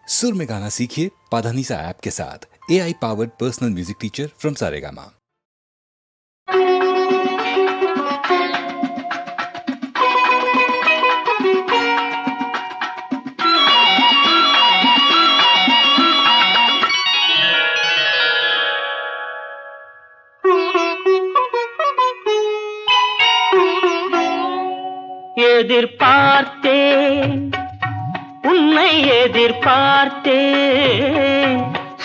सुर में गाना सीखिए पाधानीसा ऐप के साथ। AI powered personal music teacher from Saregama. எதிர்பார்த்தேன் உன்னை எதிர்பார்த்தேன்,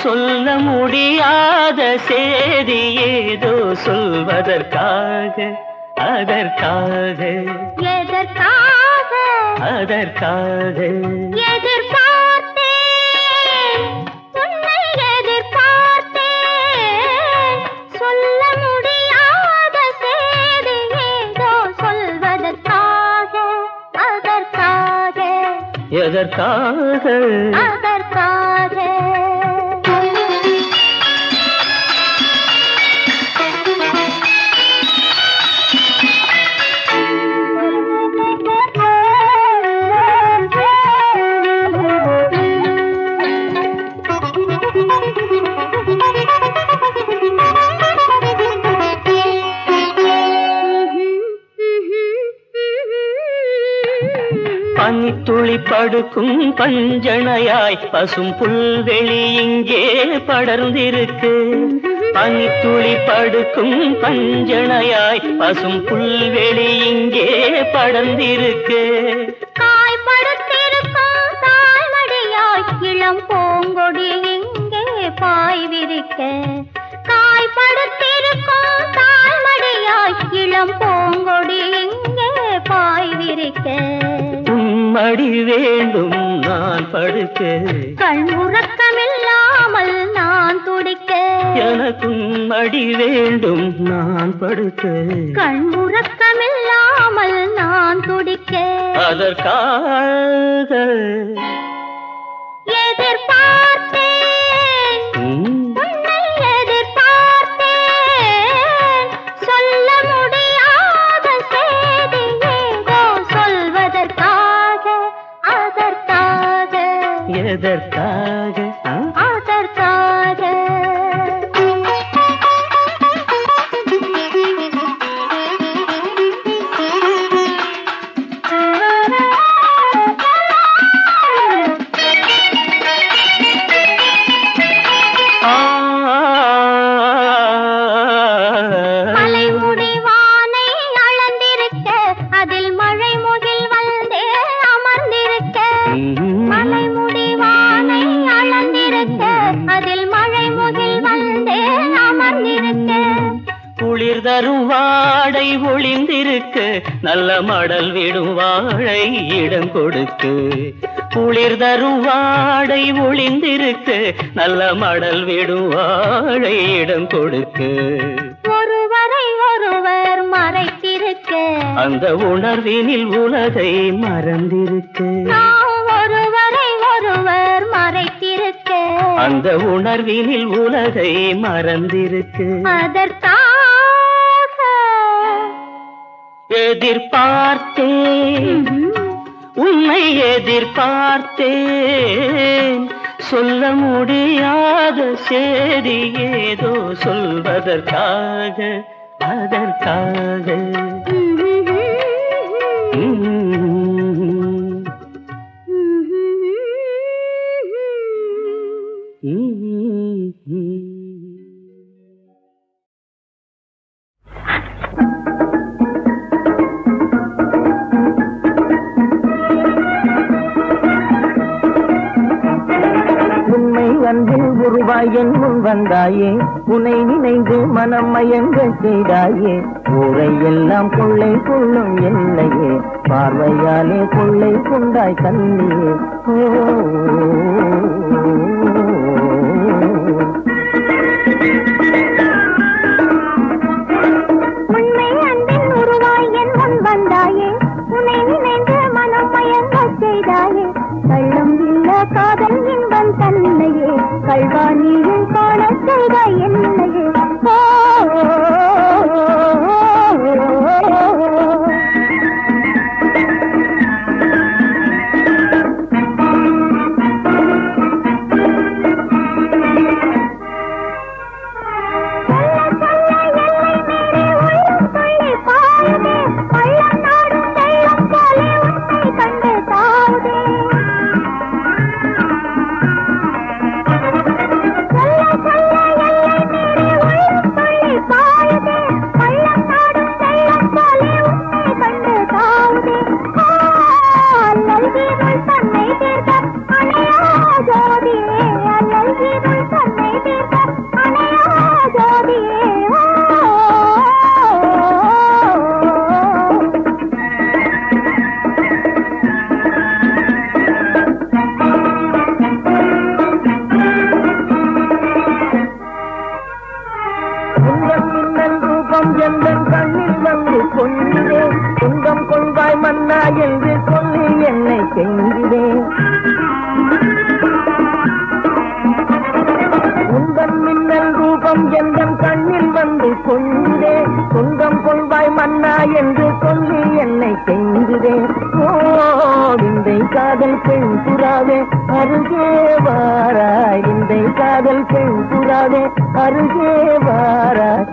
சொல்ல முடியாத செய்தி ஏதோ சொல்வதற்காக அதற்காக எதற்காக அதற்காக எதிர்பார்த்தேன் உன்னை எதிர்பார்த்தேன், சொல்ல முடியாத செய்தி ஏதோ சொல்வதற்காக அதற்காக எதற்காக அதற்காக பனித்துளி படுக்கும் பஞ்சணையாய் பசும் புல்வெளி இங்கே படர்ந்திருக்கு. பனித்துளி படுக்கும் பஞ்சணையாய் பசும் புல்வெளி இங்கே படர்ந்திருக்கு. காய்படுத்திருக்கும் தாய்மடியாய் இளம் பூங்கொடி இங்கே பாய் விரிக்க, காய்படுத்திருக்கும் தாய்மடியாய் இளம் பூங்கொடி இங்கே பாய் விரிக்க, மடி வேண்டும் நான் படுக்க, கண் உறக்கமில்லாமல் நான் துடிக்க, எனக்கும் மடி வேண்டும் நான் படுக்க, கண் உறக்கமில்லாமல் நான் துடிக்க, அதற்காக எதிர்பார்த்தேன் உன்னை எதிர்பார்த்தேன், சொல்ல முடியாத செய்தி ஏதோ சொல்வதற்காக அதற்காக எதற்காக அதற்காக மலைமுடி வானை அளந்திருக்க, அதில் மழை முகில் வந்தே அமர்ந்திருக்க, மலைமுடி வானை அளந்திருக்க, அதில் மழை முகில் வந்தே அமர்ந்திருக்க, குளிர் தரும் வாடை ஒளிந்திருக்கு, நல்ல மடல் விடும் வாழை இடம் கொடுக்கு. குளிர் தரும் வாடை ஒளிந்திருக்கு, நல்ல மடல் விடும் வாழை இடம் கொடுக்கு. ஒருவரை ஒருவர் மறைத்திருக்க, அந்த உணர்வினில் உலகை மறந்திருக்கு. நாம் ஒருவரை ஒருவர் மறைத்திருக்க, அந்த உணர்வினில் உலகை மறந்திருக்கு. அதற்காக எதிர்பார்த்தேன் உன்னை எதிர்பார்த்தேன், சொல்ல முடியாத செய்தி ஏதோ சொல்வதற்காக அதற்காக உண்மை அன்பில் உருவாய் என் முன் வந்தாயே, உன்னை நினைந்து மனம் மயங்க செய்தாயே, ஊரை எல்லாம் கொள்ளை கொள்ளும் என்னையே, பார்வையாலே கொள்ளை கொண்டாய் கண்ணியே. உண்மை அன்பின் உருவாய் என் முன் வந்தாயே, உன்னை நினைந்து மனம் மயங்க செய்தாயே, கள்ளம் இல்ல காதல் இன்பம் தன்னையே, கல்வாணியும் காண செய்தாய் என்னையே. என்று சொல்லி என்னை கெஞ்சுதேன். உந்தன் மின்னல் ரூபம் எந்தன் கண்ணில் வந்து கொஞ்சுதே. சொந்தம் கொள்வாய் மன்னா என்று சொல்லி என்னை கெஞ்சுதே. ஓ விந்தை காதல் பெண் புறாவே அருகே வாராய். விந்தை காதல் பெண் புறாவே அருகே வாராய்.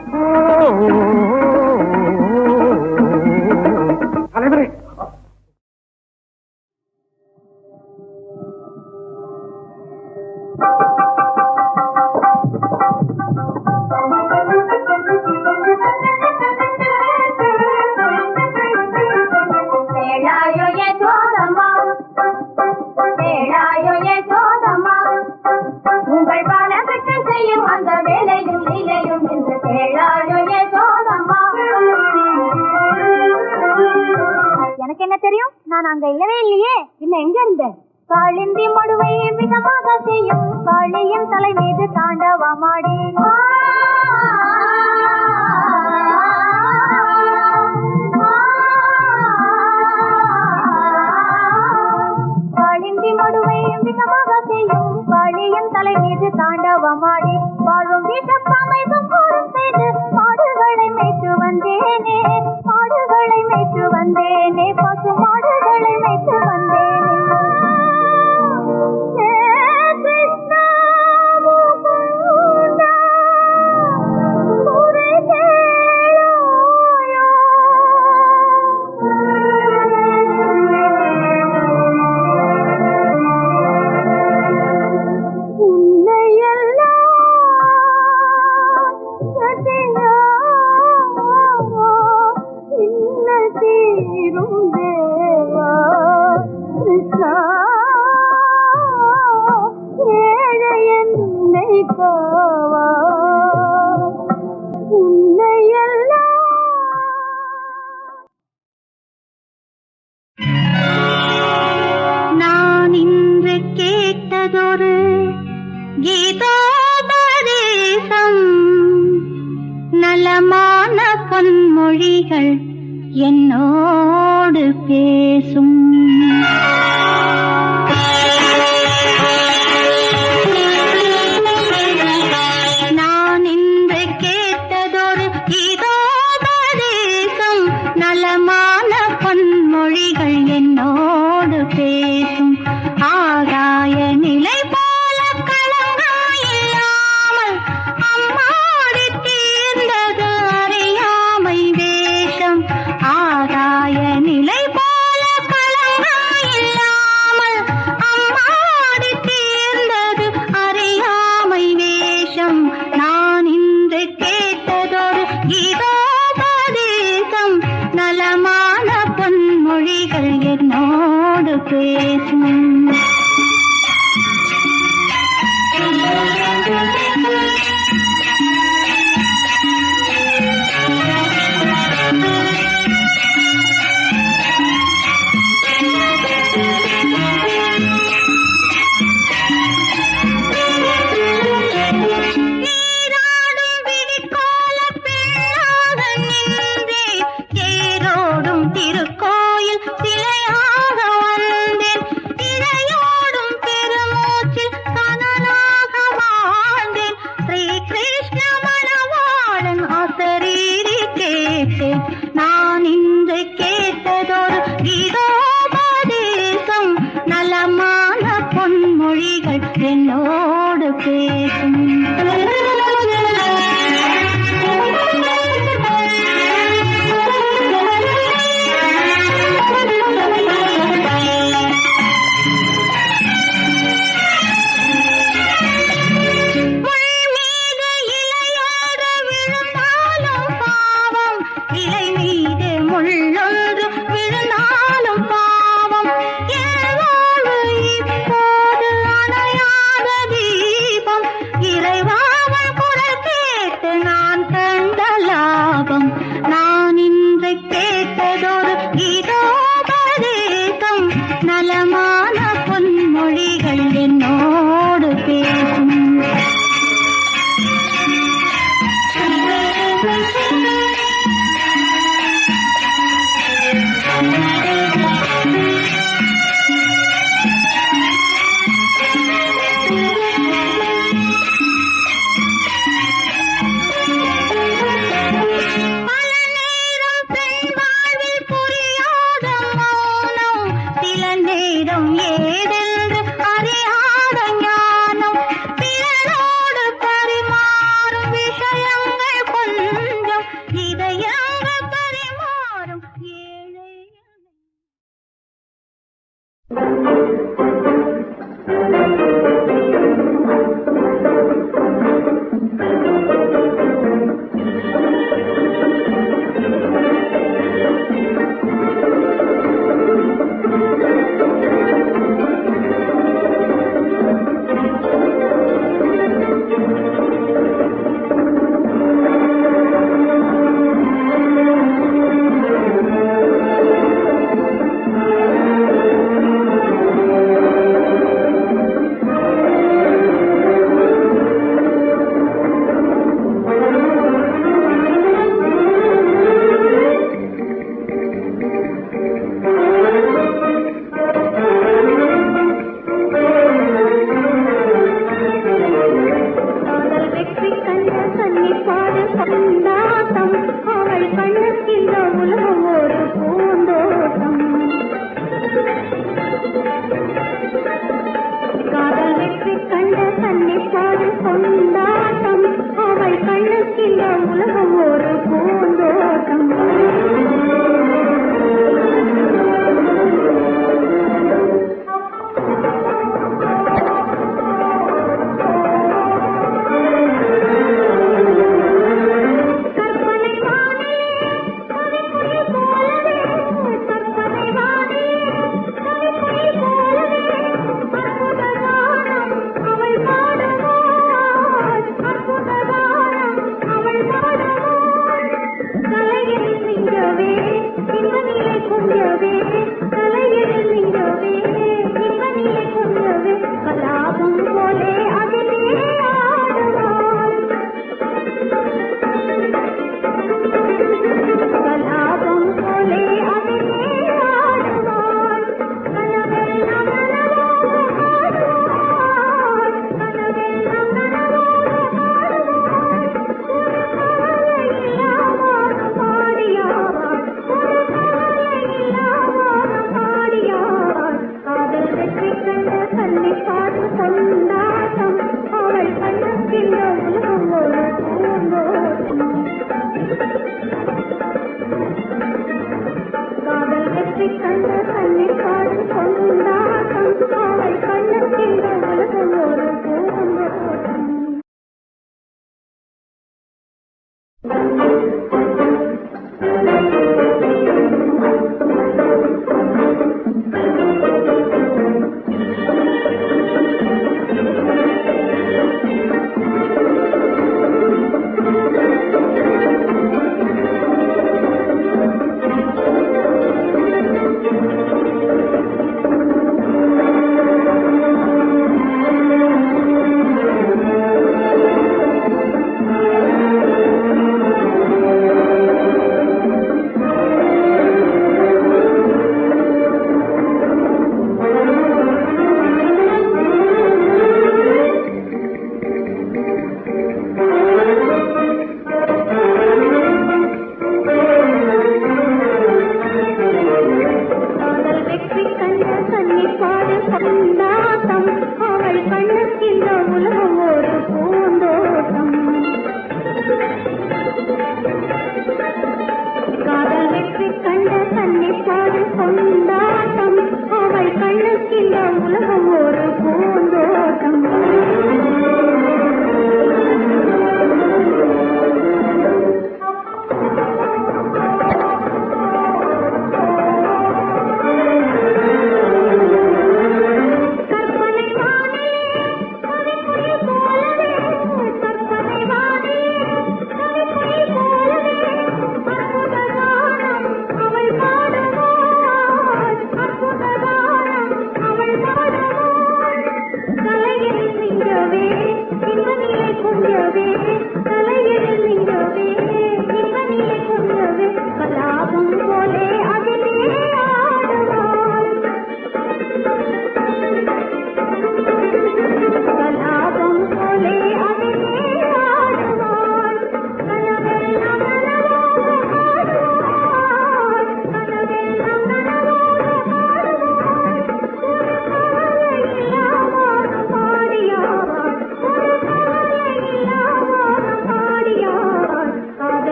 தலைவரே, உங்கள் பாலகத்தை செய்யும் அந்த வேலையும் இலையும் என்று கேளாயோ யசோதம்மா. எனக்கு என்ன தெரியும், நான் அங்க இல்லவே இல்லையே. இல்ல எங்க இருந்தேன்? காளிந்தி மடுவை மிதமாக செய்யும் காளியின் தலை மீது தாண்டவமாடி. காளிந்தி மடுவை மிதமாக செய்யும் காளியின் தலை மீது தாண்டவமாடி. வாழும் வீட்டமைப்பும் கூறும் செய்து மாடுகளை மேய்த்து வந்தேனே. மாடுகளை மேய்த்து வந்தேனே. பசு மாடுகளை மேய்த்து வந்தேனே. நான் இன்று கேட்டதொரு கீதோபதேசம். நலமான பொன்மொழிகள் என்னோடு பேசும். நான் இன்று கேட்டதொரு கீதோபதேசம். நலமான பொன்மொழிகள் என்னோடு பேசும். ஆகாய நிலை போல களங்கம் இல்லாமல் அம்மாடி தீர்ந்தது அறியாமை வேஷம். ஆகாய நிலை போல களங்கம் இல்லாமல் அம்மாடி தீர்ந்தது அறியாமை வேஷம். நான் இன்று கேட்டதொரு கீதோபதேசம். நலமான பொன்மொழிகள் என்னோடு பேசும். திருக்கோயில் சிலையாக வந்தேன். இறையோடும் பெருமூச்சில் கனலாக வாழ்ந்தேன். ஸ்ரீ கிருஷ்ண மணவாளன் அசரீரி கேட்டேன். நான் இன்று கேட்டதொரு கீதோபதேசம். நலமான பொன்மொழிகள் என்னோடு பேசும். இப்போது அணையாத தன்னை பாடு கொண்டாட்டம் அவள் கண்ணுக்கில்ல உலகம் ஒரு பூந்தோட்டம்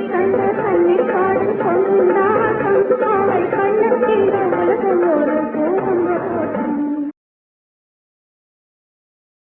கண்ட கண்ணை பாடும் கொண்டாட்டம் அவள் கண்ணத்தில்